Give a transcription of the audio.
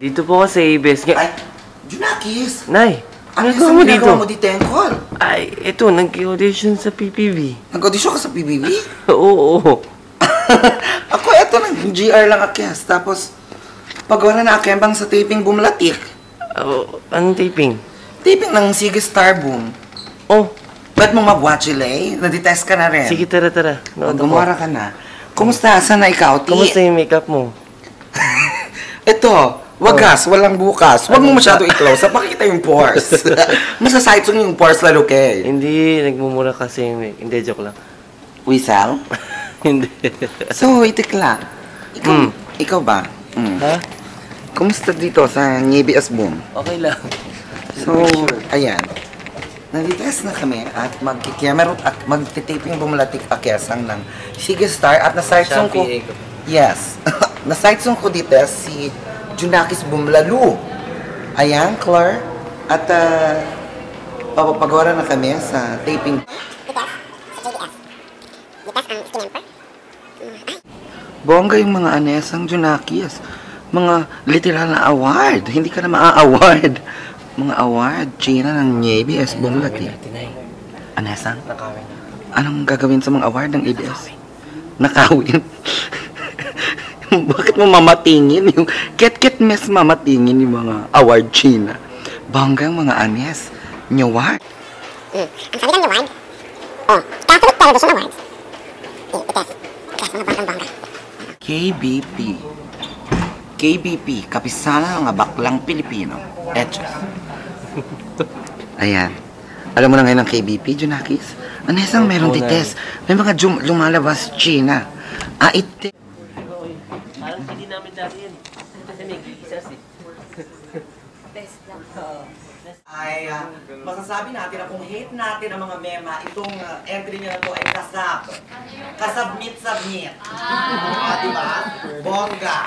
Dito po ako sa ABS. Ay, Junakis! Nay, Ano ginagawa mo dito? mo dito, Engkol? Ay, ito, nag-audition sa PPV. Nag-audition ka sa PBB? Oo. Ako, eto, nag-GR lang akyas. Tapos, pag-wala na akembang sa taping bumlatik. Anong taping? Taping ng Sige Star Boom. Oh, Ba't mo mabwatchile? Nadetest ka na rin. sige, tara. Gumara ka na. Kumusta? Saan na ikaw, Ti? Kumusta yung makeup mo? Ito, wagas, walang bukas. Huwag mo masyado i-close up. Makikita yung pores. Masasaytong yung pores lalo, kay. Hindi, nagmumura kasi yung make. Hindi, joke lang. Wisal? Hindi. So, itik lang. Ikaw ba? Ha? Kumusta dito sa Niebias Boom? Okay lang. So, ayan. Nanditest na kami at magkikiyamero at magtitaping bumalatik akyasang ng Sige Star at nasaytsong ko. Shopee, Yes. Nasaytsong ko dito si Junakis Bumlalu. Ayan, Claire. At papapagawa na kami sa taping. Bongga yung mga anesang Junakis. Mga literal na award. Hindi ka na maa-award. Mga award. China ng ABS Bumlatik. Anesang? Nakawin na. Anong gagawin sa mga award ng ABS? Nakawin. Bakit mo mamatingin? Yung ket mes mamatingin yung mga award China. Bongga yung mga anes. Nyaward. Ang sabi ng award, Catholic Television Awards. Ites mga banggang-bangga. KBP, Kapisanan ng mga Baklang Pilipino. Etchos. Ayan. Alam mo na ngayon ang KBP, Junakis? Anesang meron dites. May mga lumalabas China. Ite. Parang hindi namin dati yun. Kasi may gisas eh. Ay, masasabi natin na kung hate natin ang mga mema, itong entry nyo na to ay kasab. Kasubmit. Diba? Bongga.